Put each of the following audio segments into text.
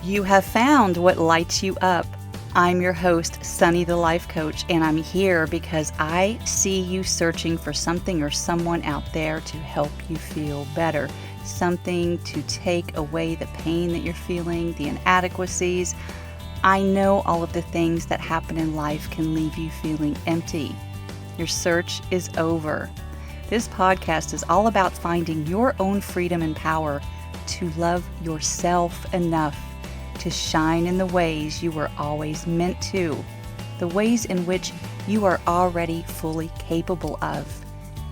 You have found what lights you up. I'm your host, Sunny the Life Coach, and I'm here because I see you searching for something or someone out there to help you feel better. Something to take away the pain that you're feeling, the inadequacies. I know all of the things that happen in life can leave you feeling empty. Your search is over. This podcast is all about finding your own freedom and power to love yourself enough to shine in the ways you were always meant to, the ways in which you are already fully capable of.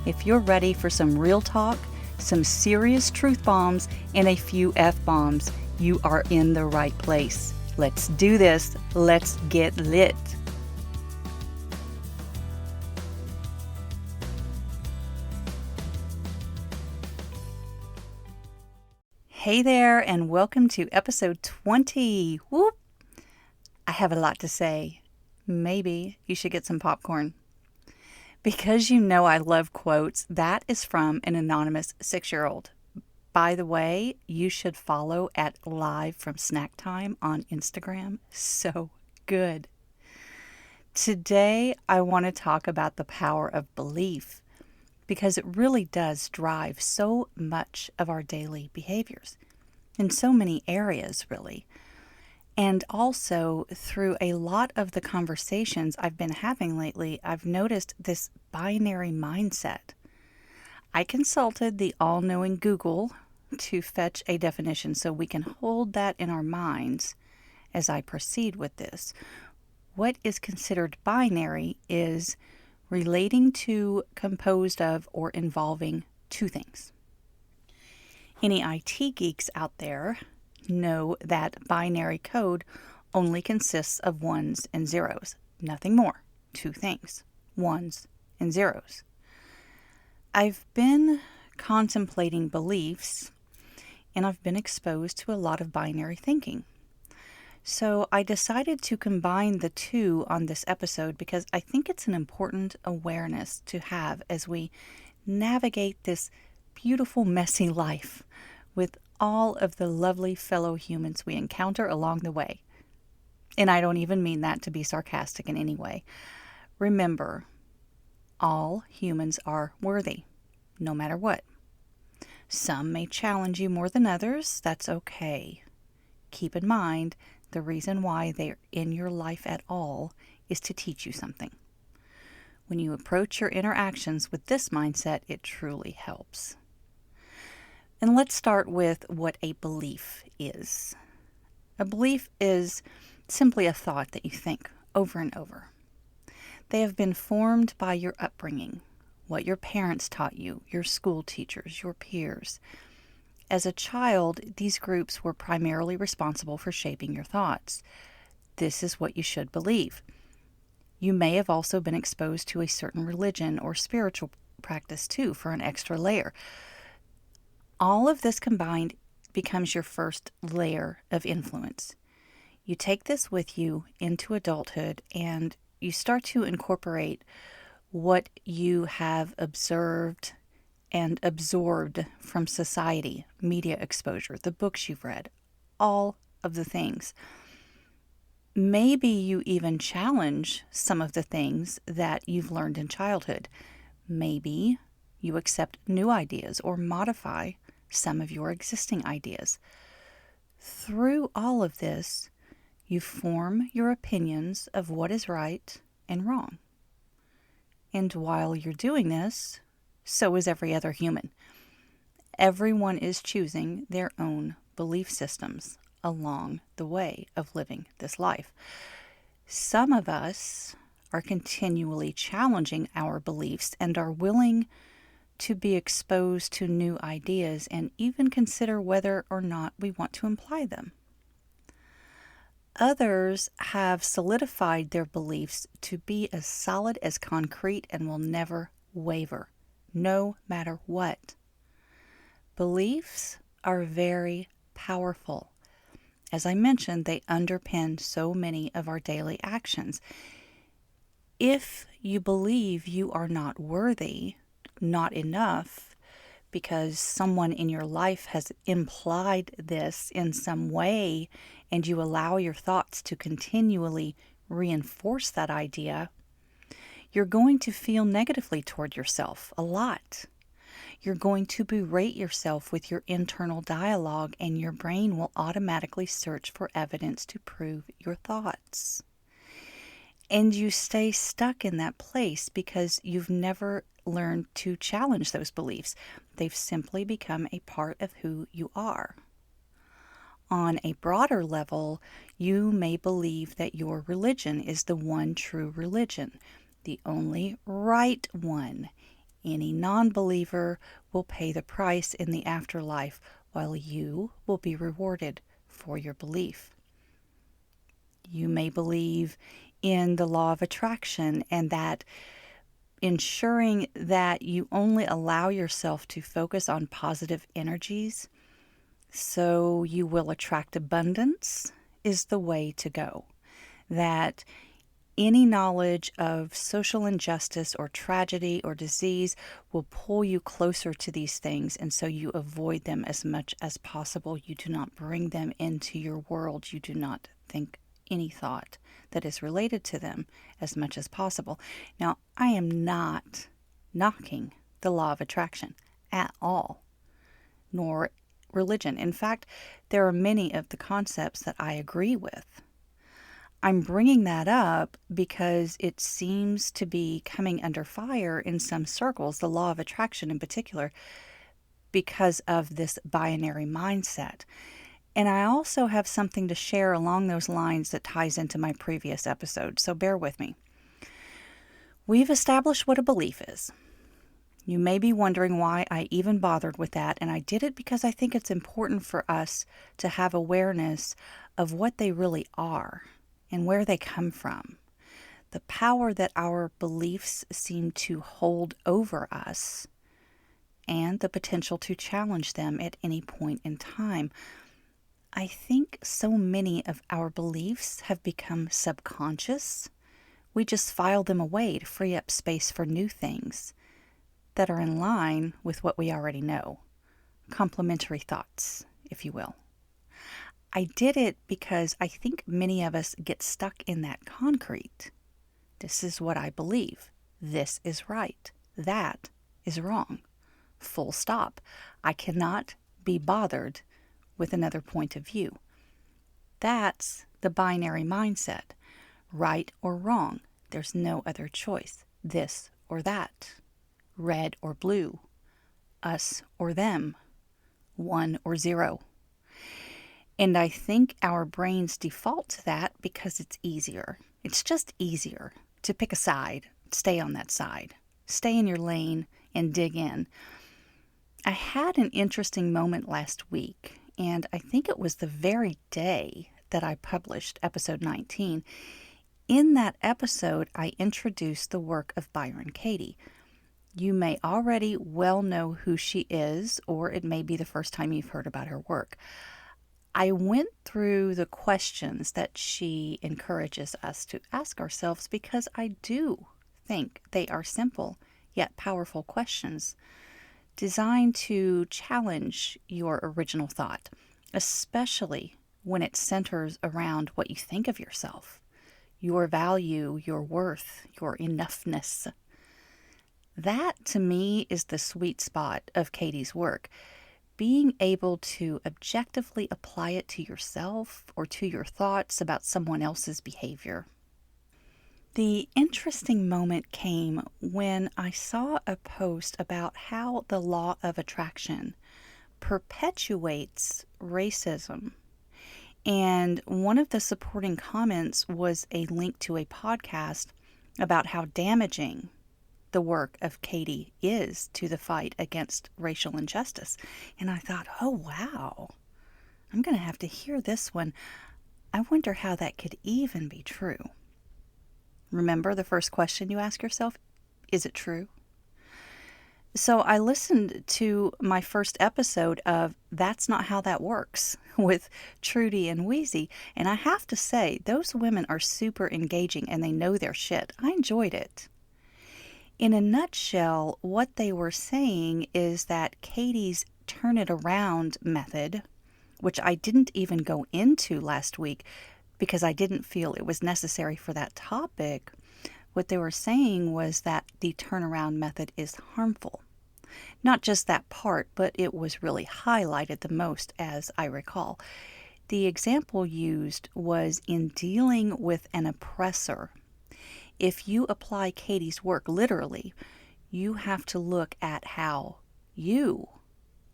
If you're ready for some real talk, some serious truth bombs, and a few F-bombs, you are in the right place. Let's do this. Let's get lit. Hey there, and welcome to episode 20. Whoop! I have a lot to say. Maybe you should get some popcorn. Because you know I love quotes, that is from an anonymous 6-year-old. By the way, you should follow at Live from Snack Time on Instagram. So good. Today, I want to talk about the power of belief, because it really does drive so much of our daily behaviors in so many areas, really. And also, through a lot of the conversations I've been having lately, I've noticed this binary mindset. I consulted the all-knowing Google to fetch a definition so we can hold that in our minds as I proceed with this. What is considered binary is relating to, composed of, or involving two things. Any IT geeks out there know that binary code only consists of ones and zeros. Nothing more. Two things. Ones and zeros. I've been contemplating beliefs, and I've been exposed to a lot of binary thinking. So I decided to combine the two on this episode because I think it's an important awareness to have as we navigate this beautiful, messy life with all of the lovely fellow humans we encounter along the way. And I don't even mean that to be sarcastic in any way. Remember, all humans are worthy, no matter what. Some may challenge you more than others. That's okay. Keep in mind, the reason why they're in your life at all is to teach you something. When you approach your interactions with this mindset, it truly helps. And let's start with what a belief is. A belief is simply a thought that you think over and over. They have been formed by your upbringing, what your parents taught you, your school teachers, your peers. As a child, these groups were primarily responsible for shaping your thoughts. This is what you should believe. You may have also been exposed to a certain religion or spiritual practice too for an extra layer. All of this combined becomes your first layer of influence. You take this with you into adulthood and you start to incorporate what you have observed and absorbed from society, media exposure, the books you've read, all of the things. Maybe you even challenge some of the things that you've learned in childhood. Maybe you accept new ideas or modify some of your existing ideas. Through all of this, you form your opinions of what is right and wrong. And while you're doing this, so is every other human. Everyone is choosing their own belief systems along the way of living this life. Some of us are continually challenging our beliefs and are willing to be exposed to new ideas and even consider whether or not we want to imply them. Others have solidified their beliefs to be as solid as concrete and will never waver, no matter what. Beliefs are very powerful. As I mentioned, they underpin so many of our daily actions. If you believe you are not worthy, not enough, because someone in your life has implied this in some way, and you allow your thoughts to continually reinforce that idea, you're going to feel negatively toward yourself a lot. You're going to berate yourself with your internal dialogue, and your brain will automatically search for evidence to prove your thoughts. And you stay stuck in that place because you've never learned to challenge those beliefs. They've simply become a part of who you are. On a broader level, you may believe that your religion is the one true religion, the only right one. Any non-believer will pay the price in the afterlife, while you will be rewarded for your belief. You may believe in the law of attraction, and that ensuring that you only allow yourself to focus on positive energies so you will attract abundance is the way to go. That any knowledge of social injustice or tragedy or disease will pull you closer to these things, and so you avoid them as much as possible. You do not bring them into your world. You do not think any thought that is related to them as much as possible. Now, I am not knocking the law of attraction at all, nor religion. In fact, there are many of the concepts that I agree with. I'm bringing that up because it seems to be coming under fire in some circles, the law of attraction in particular, because of this binary mindset. And I also have something to share along those lines that ties into my previous episode, so bear with me. We've established what a belief is. You may be wondering why I even bothered with that, and I did it because I think it's important for us to have awareness of what they really are and where they come from. The power that our beliefs seem to hold over us, and the potential to challenge them at any point in time. I think so many of our beliefs have become subconscious. We just file them away to free up space for new things that are in line with what we already know. Complementary thoughts, if you will. I did it because I think many of us get stuck in that concrete. This is what I believe. This is right. That is wrong. Full stop. I cannot be bothered with another point of view. That's the binary mindset. Right or wrong. There's no other choice. This or that. Red or blue. Us or them. 1 or 0. And I think our brains default to that because it's easier. It's just easier to pick a side, stay on that side, stay in your lane and dig in. I had an interesting moment last week, and I think it was the very day that I published episode 19. In that episode, I introduced the work of Byron Katie. You may already well know who she is, or it may be the first time you've heard about her work. I went through the questions that she encourages us to ask ourselves because I do think they are simple yet powerful questions designed to challenge your original thought, especially when it centers around what you think of yourself, your value, your worth, your enoughness. That, to me, is the sweet spot of Katie's work. Being able to objectively apply it to yourself or to your thoughts about someone else's behavior. The interesting moment came when I saw a post about how the law of attraction perpetuates racism. And one of the supporting comments was a link to a podcast about how damaging the work of Katie is to the fight against racial injustice. And I thought, oh, wow, I'm going to have to hear this one. I wonder how that could even be true. Remember the first question you ask yourself? Is it true? So I listened to my first episode of That's Not How That Works with Trudy and Wheezy. And I have to say, those women are super engaging and they know their shit. I enjoyed it. In a nutshell, what they were saying is that Katie's turn it around method, which I didn't even go into last week because I didn't feel it was necessary for that topic, what they were saying was that the turnaround method is harmful. Not just that part, but it was really highlighted the most, as I recall. The example used was in dealing with an oppressor. If you apply Katie's work literally, you have to look at how you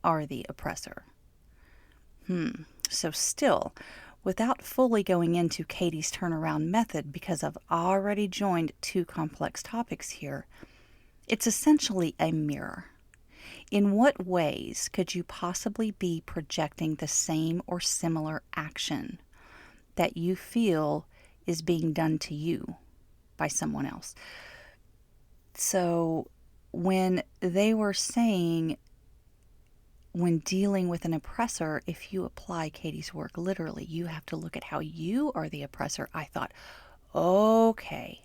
are the oppressor. So still, without fully going into Katie's turnaround method, because I've already joined two complex topics here, it's essentially a mirror. In what ways could you possibly be projecting the same or similar action that you feel is being done to you by someone else? So when they were saying, when dealing with an oppressor, if you apply Katie's work literally, you have to look at how you are the oppressor, I thought, okay,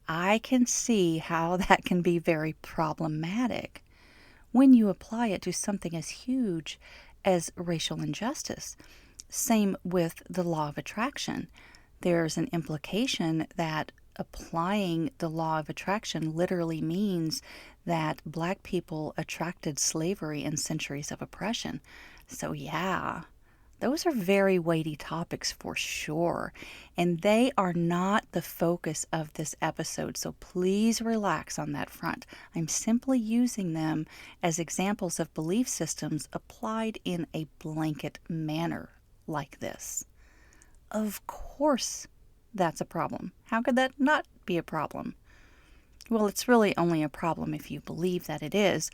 I can see how that can be very problematic when you apply it to something as huge as racial injustice. Same with the law of attraction. There's an implication that applying the law of attraction literally means that Black people attracted slavery and centuries of oppression. So yeah, those are very weighty topics for sure, and they are not the focus of this episode, so please relax on that front. I'm simply using them as examples of belief systems applied in a blanket manner like this. Of course, that's a problem. How could that not be a problem? Well, it's really only a problem if you believe that it is.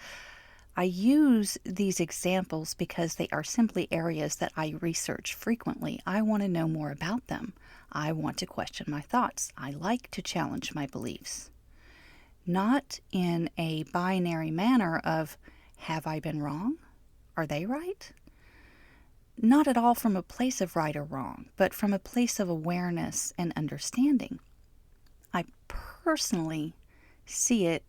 I use these examples because they are simply areas that I research frequently. I want to know more about them. I want to question my thoughts. I like to challenge my beliefs. Not in a binary manner of, have I been wrong? Are they right? Not at all from a place of right or wrong, but from a place of awareness and understanding. I personally see it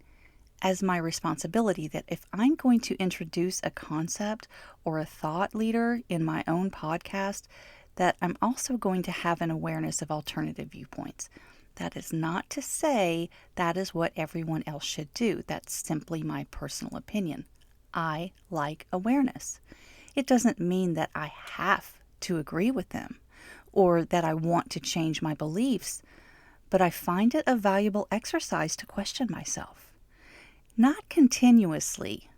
as my responsibility that if I'm going to introduce a concept or a thought leader in my own podcast, that I'm also going to have an awareness of alternative viewpoints. That is not to say that is what everyone else should do. That's simply my personal opinion. I like awareness. It doesn't mean that I have to agree with them or that I want to change my beliefs, but I find it a valuable exercise to question myself. Not continuously,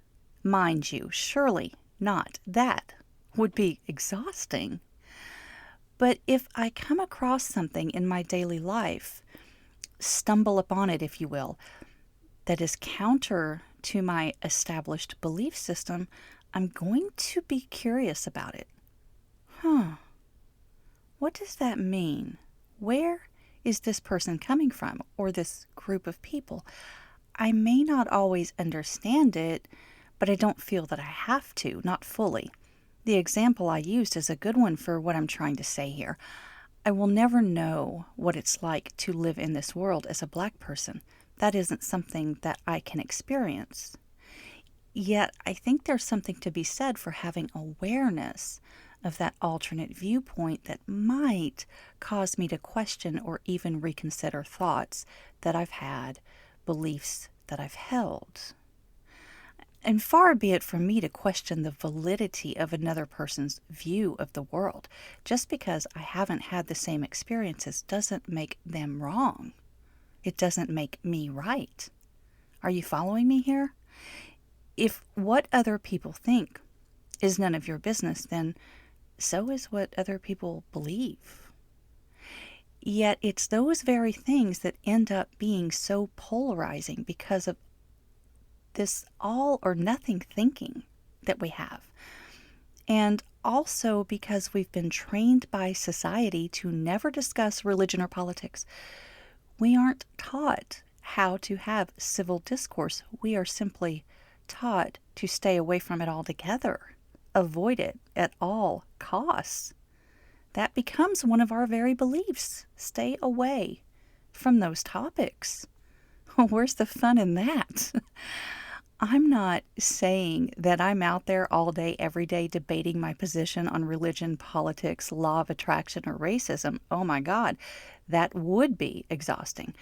mind you, surely not. That would be exhausting. But if I come across something in my daily life, stumble upon it, if you will, that is counter to my established belief system, I'm going to be curious about it. What does that mean? Where is this person coming from, or this group of people? I may not always understand it, but I don't feel that I have to, not fully. The example I used is a good one for what I'm trying to say here. I will never know what it's like to live in this world as a Black person. That isn't something that I can experience. Yet I think there's something to be said for having awareness of that alternate viewpoint that might cause me to question or even reconsider thoughts that I've had, beliefs that I've held. And far be it from me to question the validity of another person's view of the world. Just because I haven't had the same experiences doesn't make them wrong. It doesn't make me right. Are you following me here? If what other people think is none of your business, then so is what other people believe. Yet it's those very things that end up being so polarizing because of this all or nothing thinking that we have. And also because we've been trained by society to never discuss religion or politics. We aren't taught how to have civil discourse. We are simply taught to stay away from it altogether, avoid it at all costs. That becomes one of our very beliefs. Stay away from those topics. Where's the fun in that? I'm not saying that I'm out there all day, every day, debating my position on religion, politics, law of attraction, or racism. Oh my God, that would be exhausting.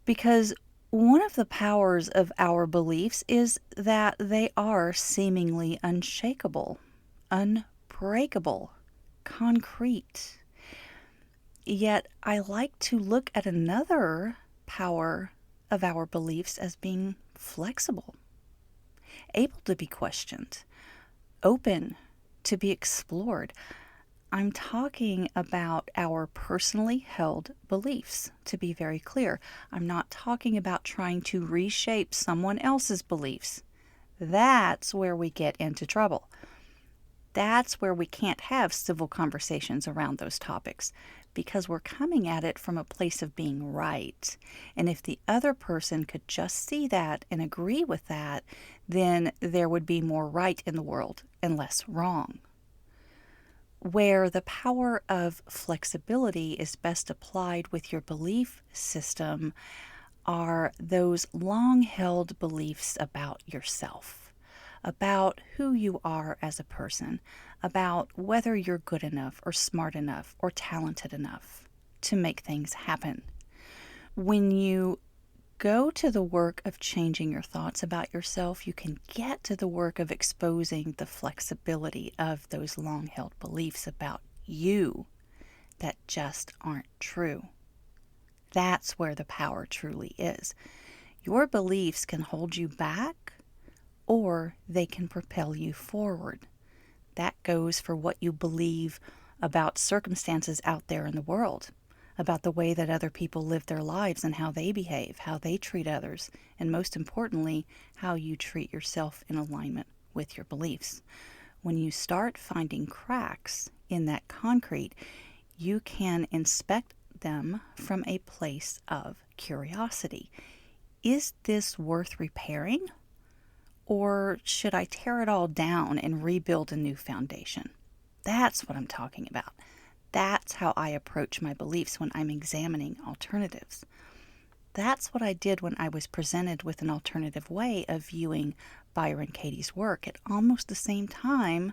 Because one of the powers of our beliefs is that they are seemingly unshakable, unbreakable, concrete. Yet I like to look at another power of our beliefs as being flexible, able to be questioned, open to be explored. I'm talking about our personally held beliefs, to be very clear. I'm not talking about trying to reshape someone else's beliefs. That's where we get into trouble. That's where we can't have civil conversations around those topics, because we're coming at it from a place of being right. And if the other person could just see that and agree with that, then there would be more right in the world and less wrong. Where the power of flexibility is best applied with your belief system are those long-held beliefs about yourself, about who you are as a person, about whether you're good enough or smart enough or talented enough to make things happen. When you go to the work of changing your thoughts about yourself, you can get to the work of exposing the flexibility of those long-held beliefs about you that just aren't true. That's where the power truly is. Your beliefs can hold you back, or they can propel you forward. That goes for what you believe about circumstances out there in the world, about the way that other people live their lives and how they behave, how they treat others, and most importantly, how you treat yourself in alignment with your beliefs. When you start finding cracks in that concrete, you can inspect them from a place of curiosity. Is this worth repairing? Or should I tear it all down and rebuild a new foundation? That's what I'm talking about. That's how I approach my beliefs when I'm examining alternatives. That's what I did when I was presented with an alternative way of viewing Byron Katie's work at almost the same time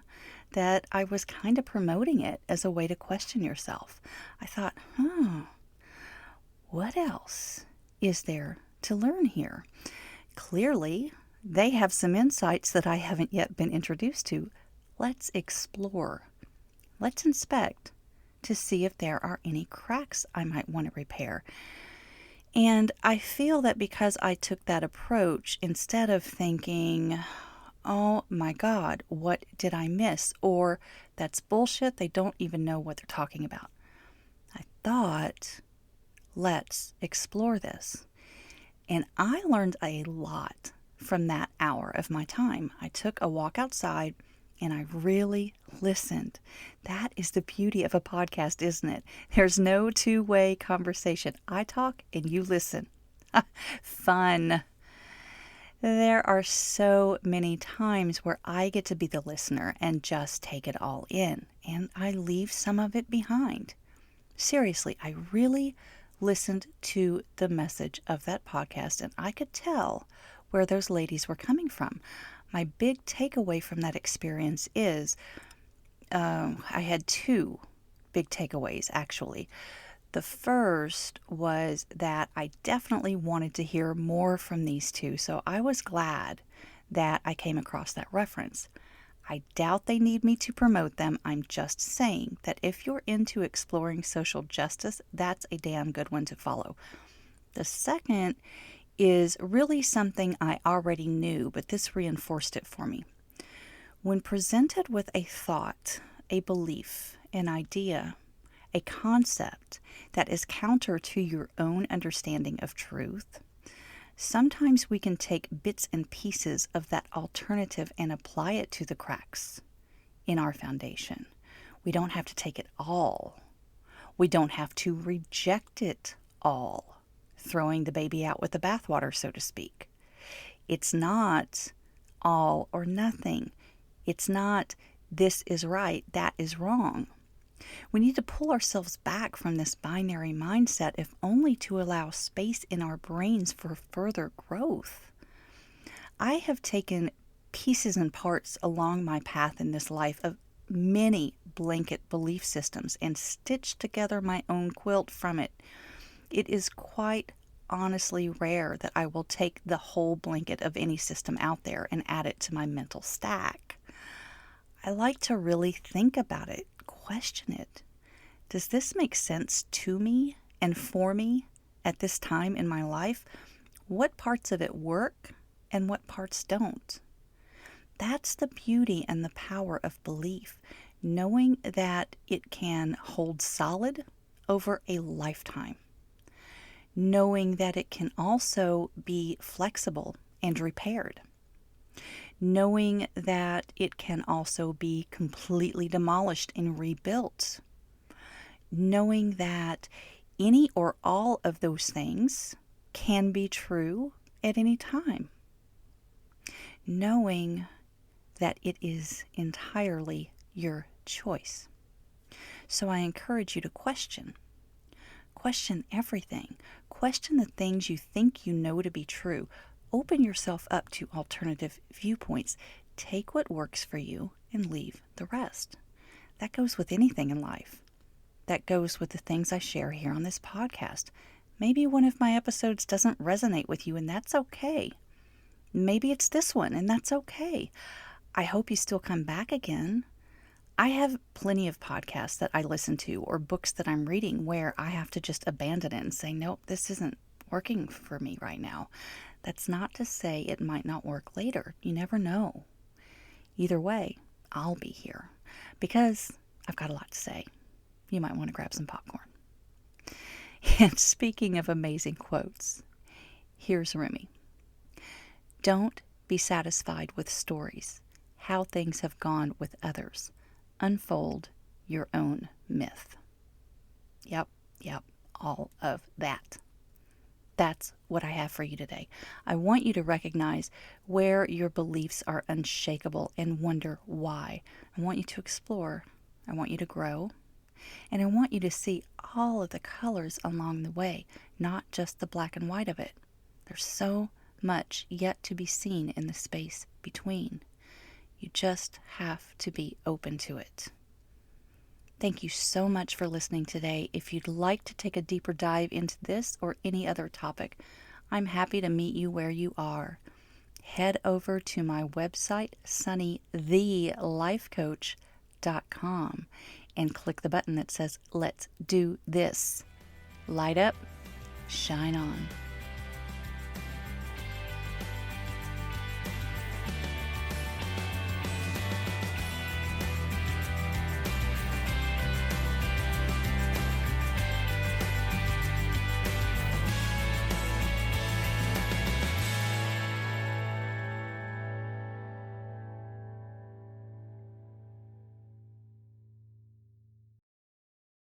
that I was kind of promoting it as a way to question yourself. I thought, what else is there to learn here? Clearly, they have some insights that I haven't yet been introduced to. Let's explore. Let's inspect to see if there are any cracks I might want to repair. And I feel that because I took that approach, instead of thinking, oh my God, what did I miss? Or that's bullshit, they don't even know what they're talking about. I thought, let's explore this. And I learned a lot from that hour of my time. I took a walk outside and I really listened. That is the beauty of a podcast, isn't it? There's no two-way conversation. I talk and you listen. Fun. There are so many times where I get to be the listener and just take it all in, and I leave some of it behind. Seriously, I really listened to the message of that podcast, and I could tell where those ladies were coming from. My big takeaway from that experience is, I had two big takeaways, actually. The first was that I definitely wanted to hear more from these two, so I was glad that I came across that reference. I doubt they need me to promote them. I'm just saying that if you're into exploring social justice, that's a damn good one to follow. The second is really something I already knew, but this reinforced it for me. When presented with a thought, a belief, an idea, a concept that is counter to your own understanding of truth, sometimes we can take bits and pieces of that alternative and apply it to the cracks in our foundation. We don't have to take it all. We don't have to reject it all, throwing the baby out with the bathwater, so to speak. It's not all or nothing. It's not this is right, that is wrong. We need to pull ourselves back from this binary mindset, if only to allow space in our brains for further growth. I have taken pieces and parts along my path in this life of many blanket belief systems and stitched together my own quilt from it. It is quite honestly rare that I will take the whole blanket of any system out there and add it to my mental stack. I like to really think about it, question it. Does this make sense to me and for me at this time in my life? What parts of it work and what parts don't? That's the beauty and the power of belief, knowing that it can hold solid over a lifetime, knowing that it can also be flexible and repaired, knowing that it can also be completely demolished and rebuilt, knowing that any or all of those things can be true at any time, knowing that it is entirely your choice. So I encourage you to question. Question everything. Question the things you think you know to be true. Open yourself up to alternative viewpoints. Take what works for you and leave the rest. That goes with anything in life. That goes with the things I share here on this podcast. Maybe one of my episodes doesn't resonate with you, and that's okay. Maybe it's this one, and that's okay. I hope you still come back again. I have plenty of podcasts that I listen to or books that I'm reading where I have to just abandon it and say, nope, this isn't working for me right now. That's not to say it might not work later. You never know. Either way, I'll be here because I've got a lot to say. You might want to grab some popcorn. And speaking of amazing quotes, here's Rumi. Don't be satisfied with stories, how things have gone with others. Unfold your own myth. Yep, all of that. That's what I have for you today. I want you to recognize where your beliefs are unshakable and wonder why. I want you to explore. I want you to grow. And I want you to see all of the colors along the way, not just the black and white of it. There's so much yet to be seen in the space between. You just have to be open to it. Thank you so much for listening today. If you'd like to take a deeper dive into this or any other topic, I'm happy to meet you where you are. Head over to my website, sunnythelifecoach.com, and click the button that says, Let's Do This. Light up, shine on.